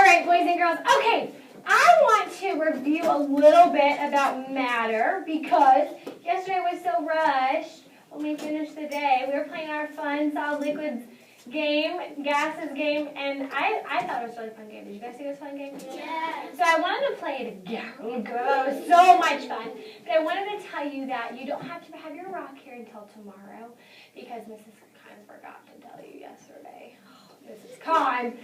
right, boys and girls. Okay, I want to review a little bit about matter because yesterday was so rushed when we finished the day. We were playing our fun solid liquids game, gases game, and I thought it was a really fun game. Did you guys think it was a fun game? Yeah. So I wanted to play it again. It was so much fun. But I wanted to tell you that you don't have to have your rock here until tomorrow because Mrs. Kahn forgot to tell you yesterday. Mrs. Kahn.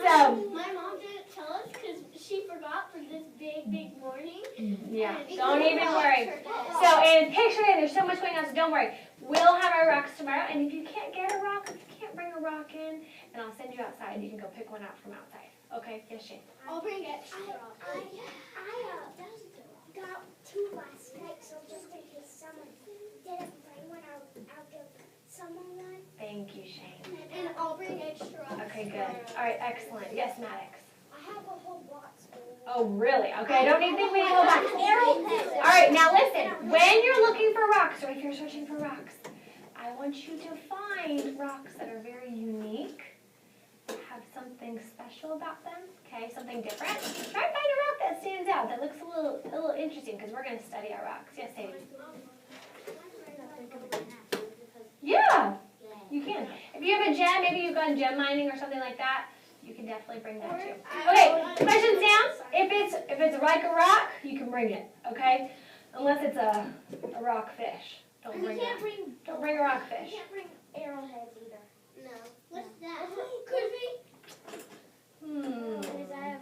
So my mom didn't tell us because she forgot for this big morning. yeah, don't even worry. So and picture it. There's so much going on. So don't worry. We'll have our rocks tomorrow. And if you can't get a rock, if you can't bring a rock in, and I'll send you outside. You can go pick one out from outside. Okay? Yes, Shane. I'll bring extra rock. I got 2 last night, so just in case someone didn't bring one, I'll give someone one. Thank you, Shane. And I'll bring extra rock. Okay, good. All right, excellent. Yes, Maddox. I have a whole box full. Oh, really? Okay, I don't even think we need to go back. All right, now listen. When you're looking for rocks, or if you're searching for rocks, I want you to find rocks that are very unique, have something special about them, okay, something different. Try and find a rock that stands out, that looks a little interesting, because we're going to study our rocks. Yes, Sadie? Yeah, you can. If you have a gem, maybe you've gone gem mining or something like that, you can definitely bring that too. Okay, questions down. If it's like a rock, you can bring it, okay? Unless it's a rock fish. Don't bring it. Don't bring a rock We fish. can't bring arrowheads either. No. What's that? Could be.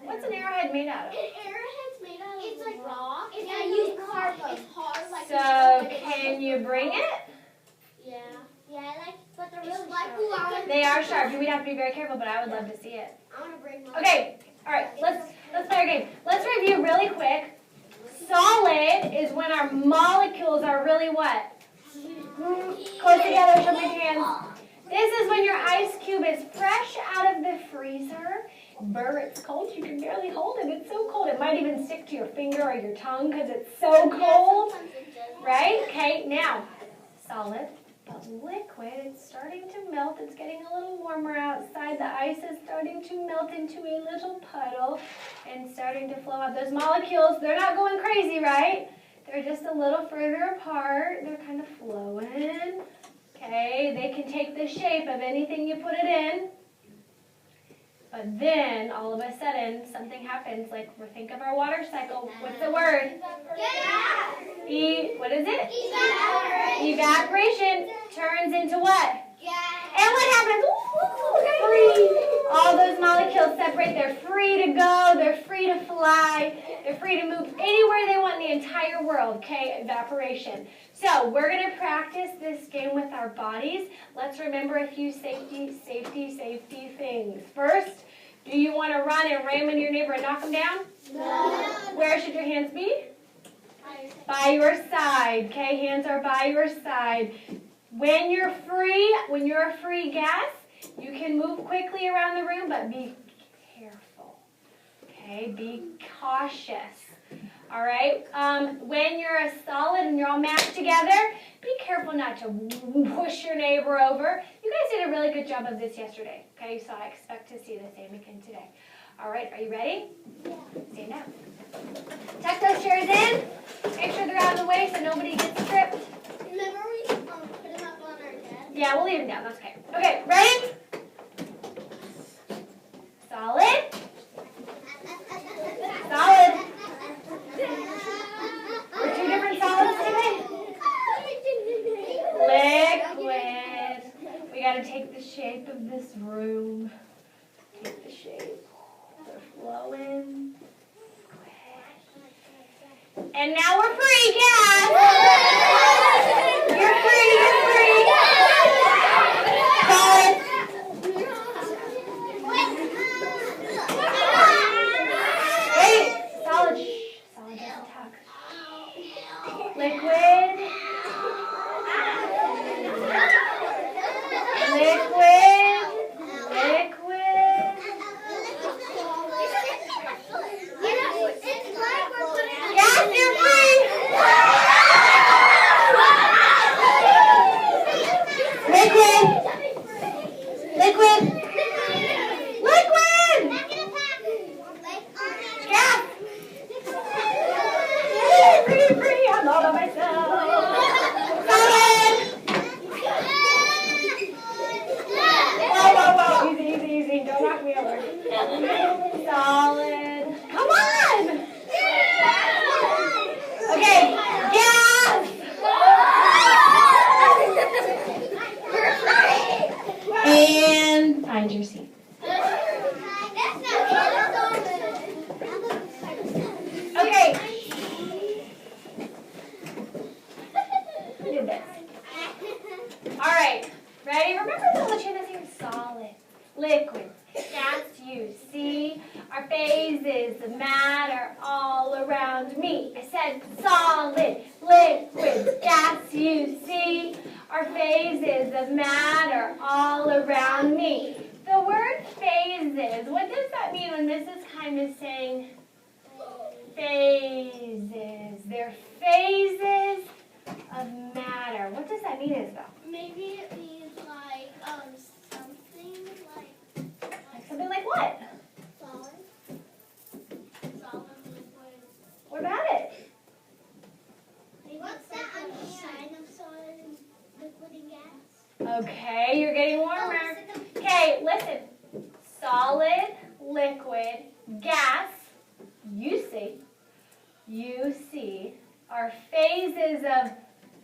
What's an arrowhead made out of? An arrowhead's made out of It's like rock. it's Yeah, like you you carve them. It's hard like So can you bring it? Yeah. Yeah, I like, but they're really like sharp. They are sharp. We'd have to be very careful, but I would love to see it. I want to bring mine. Okay. All right. Let's play our game. Let's review really quick. Solid is when our molecules are really what? Close together. Show my hands. This is when your ice cube is fresh out of the freezer. Burr, it's cold. You can barely hold it. It's so cold. It might even stick to your finger or your tongue because it's so cold. Right? Okay. Now, solid. But liquid, it's starting to melt. It's getting a little warmer outside. The ice is starting to melt into a little puddle and starting to flow out. Those molecules, they're not going crazy, right? They're just a little further apart. They're kind of flowing. Okay, they can take the shape of anything you put it in. But then, all of a sudden, something happens. Like, think of our water cycle. What's the word? What is it? Evaporation turns into what? And what happens? Free. All those molecules separate. They're free to go. They're free to fly. They're free to move anywhere they want in the entire world. Okay, evaporation. So we're going to practice this game with our bodies. Let's remember a few safety things. First, do you want to run and ram into your neighbor and knock them down? No. Where should your hands be? By your side. Okay, hands are by your side. When you're a free gas, you can move quickly around the room, but be careful. Okay, be cautious. All right. When you're a solid and you're all mashed together, be careful not to push your neighbor over. You guys did a really good job of this yesterday. Okay, so I expect to see the same again today. All right, are you ready? Yeah. Stand up. Tuck those chairs in. Make sure they're out of the way so nobody gets tripped. Remember we put them up on our desk? Yeah, we'll leave them down. That's okay. Okay, ready? Solid. Solid. We're 2 different solids today. Liquid. We got to take the shape of this room. Take the shape. They're flowing. And now we're free, gas. You're free. Solid. Wait. Solid. Solid doesn't talk. Liquid. Yes, you're free. knock me over. Solid. Come on! Okay, gas! And find your seat. Okay. Who did this? All right. Ready? Remember the chanting solid, liquid, gas, you see. Our phases of matter all around me. I said solid, liquid, gas, you see. Our phases of matter all around me. The word phases, what does that mean when Mrs. Keim is saying phases? They're phases of matter. What does that mean, Isabel? Maybe it means like something Like something like what? solid, liquid. What about it? What's that on the side of solid, liquid, and gas? Okay, you're getting warmer. Okay, listen. Solid, liquid, gas, you see, are phases of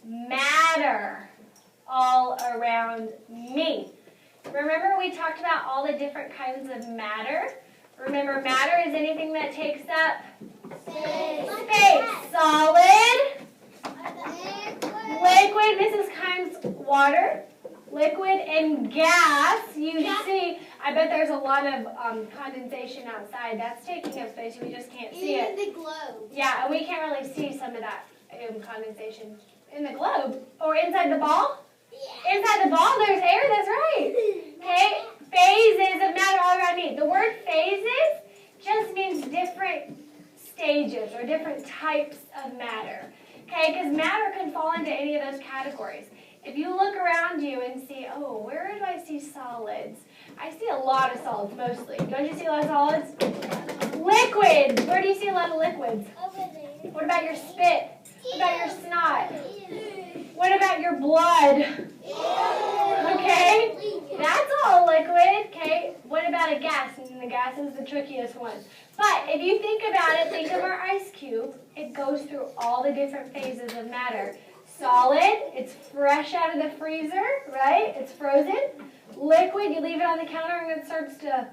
matter all around me. Remember we talked about all the different kinds of matter? Remember, matter is anything that takes up space. Solid, liquid, Mrs. Keim's water, liquid, and gas, you see. I bet there's a lot of condensation outside. That's taking up space. We just can't see it. Even the globe. Yeah, and we can't really see some of that condensation in the globe. Or inside the ball? Yeah. Inside the ball, there's air. That's right. Okay? Phases of matter all around me. The word phases just means different stages or different types of matter. Okay? Because matter can fall into any of those categories. If you look around you and see, oh, where do I see solids? I see a lot of solids, mostly. Don't you see a lot of solids? Liquids. Where do you see a lot of liquids? Over there. What about your spit? What about your snot? What about your blood? Okay? That's all liquid. Okay? What about a gas? And the gas is the trickiest one. But if you think about it, think of our ice cube. It goes through all the different phases of matter. Solid, it's fresh out of the freezer, right? It's frozen. Liquid, you leave it on the counter and it starts to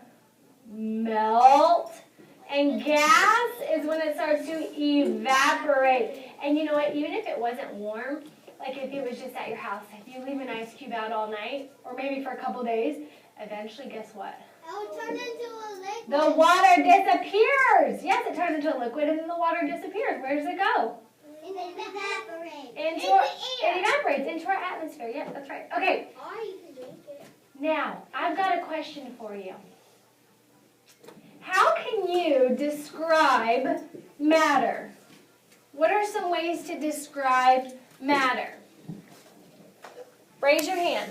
melt. And gas is when it starts to evaporate. And you know what? Even if it wasn't warm, like if it was just at your house, if you leave an ice cube out all night, or maybe for a couple days, eventually, guess what? It'll turn into a liquid. The water disappears. Yes, it turns into a liquid and then the water disappears. Where does it go? It evaporates. It evaporates into our atmosphere. Yeah, that's right. Okay, Or you can drink it. now I've got a question for you. How can you describe matter? What are some ways to describe matter? Raise your hand.